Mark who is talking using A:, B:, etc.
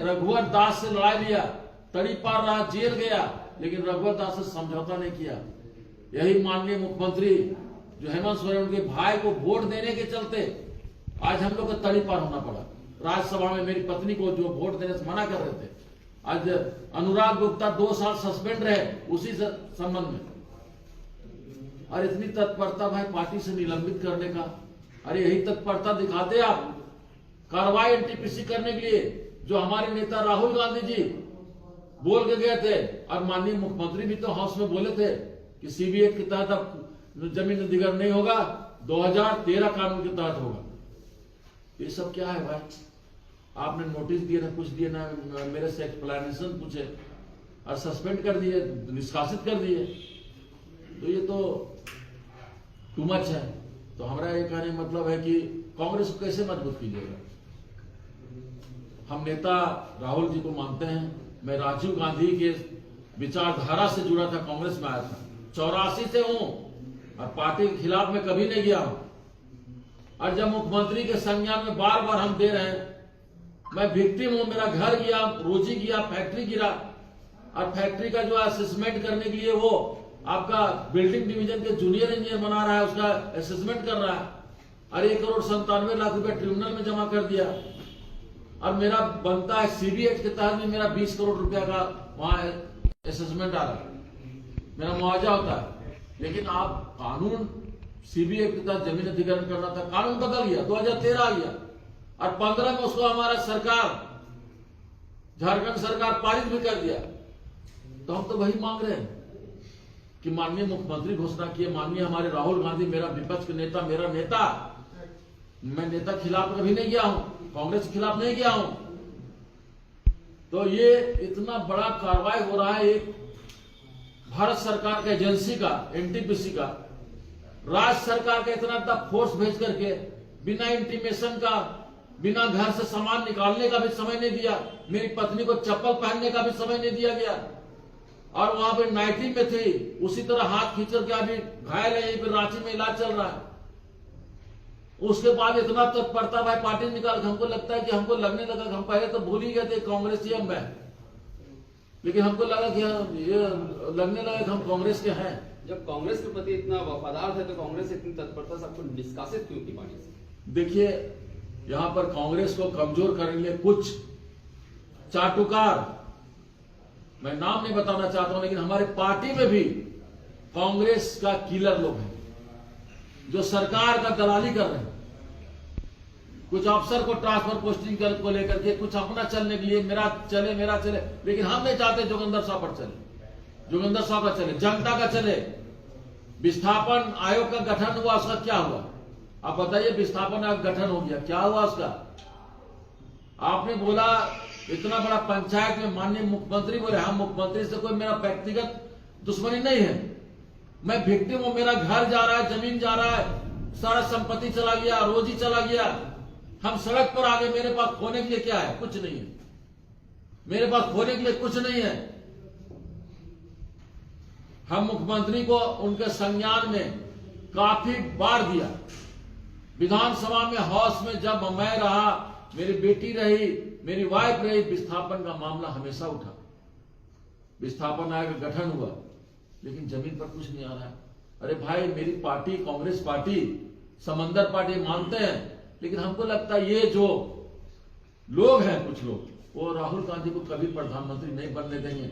A: रघुवर दास से लड़ाई लिया, तड़ी पार रहा, जेल गया, लेकिन रघुवर दास से समझौता नहीं किया। यही माननीय मुख्यमंत्री जो हेमंत सोरेन, उनके भाई को वोट देने के चलते आज हम लोग को तड़ी पार होना पड़ा। राज्यसभा में मेरी पत्नी को जो वोट देने से मना कर रहे थे, आज अनुराग गुप्ता 2 साल सस्पेंड रहे उसी संबंध में। और इतनी तत्परता भाई पार्टी से निलंबित करने का, अरे यही तत्परता दिखाते आप कार्रवाई एनटीपीसी करने के लिए, जो हमारे नेता राहुल गांधी जी बोल के गए थे। और माननीय मुख्यमंत्री भी तो हाउस में बोले थे कि सीबीआई के तहत अब जमीन अधिग्रहण नहीं होगा, 2013 कानून के तहत होगा। ये सब क्या है भाई? आपने नोटिस दिए ना, कुछ दिए ना, मेरे से एक्सप्लेनेशन पूछे और सस्पेंड कर दिए, निष्कासित कर दिए। तो ये तो टू मच है। तो हमारा ये कहने मतलब है कि कांग्रेस को कैसे मजबूत कीजिएगा? हम नेता राहुल जी को मानते हैं। मैं राजीव गांधी के विचारधारा से जुड़ा था, कांग्रेस में आया था, 84 से हूं और पार्टी के खिलाफ में कभी नहीं गया हूं। और जब मुख्यमंत्री के संज्ञान में बार बार हम दे रहे हैं, मैं विक्टिम हूं, मेरा घर गया, रोजी गया, फैक्ट्री गिरा, और फैक्ट्री का जो असेसमेंट करने के लिए वो आपका बिल्डिंग डिवीजन के जूनियर इंजीनियर बना रहा है, उसका असेसमेंट कर रहा है, और 1,97,00,000 रुपया ट्रिब्यूनल में जमा कर दिया। और मेरा बनता है सीबीएच के तहत भी मेरा 20 करोड़ रुपया का वहां असेसमेंट आ रहा है, मेरा मुआवजा होता है। लेकिन आप कानून सीबीआई के तहत जमीन अधिग्रहण करना था, कानून बदल गया, 2013 आ गया, और 15 में उसको हमारा सरकार, झारखंड सरकार पारित भी कर दिया। तो हम तो वही मांग रहे हैं कि माननीय मुख्यमंत्री घोषणा किए, माननीय हमारे राहुल गांधी, मेरा विपक्ष के नेता, मेरा नेता, मैं नेता खिलाफ कभी नहीं गया हूं, कांग्रेस के खिलाफ नहीं गया हूं। तो ये इतना बड़ा कार्रवाई हो रहा है एक भारत सरकार के एजेंसी का, एनटीपीसी का, राज्य सरकार का इतना फोर्स भेज करके बिना इंटीमेशन का, बिना घर से सामान निकालने का भी समय नहीं दिया, मेरी पत्नी को चप्पल पहनने का भी समय नहीं दिया गया, और वहां पे नाइटी में थी, उसी तरह हाथ खींच करके अभी घायल है, यहीं पे रांची में इलाज चल रहा है। उसके बाद इतना तत्परता भाई पार्टी निकाल, हमको लगता है कि हमको लगने लगा, हम पहले तो भूल ही गए थे कांग्रेस ही हम हैं, लेकिन हमको लगा कि ये लगने लगा कि हम कांग्रेस के हैं।
B: जब कांग्रेस के प्रति इतना वफादार थे तो कांग्रेस इतनी तत्परता से आपको निष्कासित क्यों की पार्टी से?
A: देखिए, यहां पर कांग्रेस को कमजोर करने के लिए कुछ चाटुकार, मैं नाम नहीं बताना चाहता हूं, लेकिन हमारे पार्टी में भी कांग्रेस का किलर लोग हैं जो सरकार का दलाली कर रहे हैं। कुछ अफसर को ट्रांसफर पोस्टिंग को लेकर के, कुछ अपना चलने के लिए, मेरा चले, लेकिन हम नहीं चाहते जोगिंदर साहब पर चले, जोगिंदर साहब का चले, जनता का चले। विस्थापन आयोग का गठन हुआ, उसका क्या हुआ? आप बताइए, विस्थापन आयोग गठन हो गया, क्या हुआ उसका? आपने बोला इतना बड़ा पंचायत में, माननीय मुख्यमंत्री बोले, हम मुख्यमंत्री से कोई मेरा व्यक्तिगत दुश्मनी नहीं है, मैं विक्टिम हूं, मेरा घर जा रहा है, जमीन जा रहा है, सारा संपत्ति चला गया, रोजी चला गया, हम सड़क पर आ गए, मेरे पास खोने के लिए क्या है? कुछ नहीं है, मेरे पास खोने के लिए कुछ नहीं है। हम मुख्यमंत्री को उनके संज्ञान में काफी बार दिया, विधानसभा में, हाउस में, जब मैं रहा, मेरी बेटी रही, मेरी वाइफ रही, विस्थापन का मामला हमेशा उठा, विस्थापन आयोग का गठन हुआ, लेकिन जमीन पर कुछ नहीं आ रहा है। अरे भाई, मेरी पार्टी, कांग्रेस पार्टी, समंदर पार्टी मानते हैं, लेकिन हमको लगता है ये जो लोग हैं, कुछ लोग, वो राहुल गांधी को कभी प्रधानमंत्री नहीं बनने देंगे।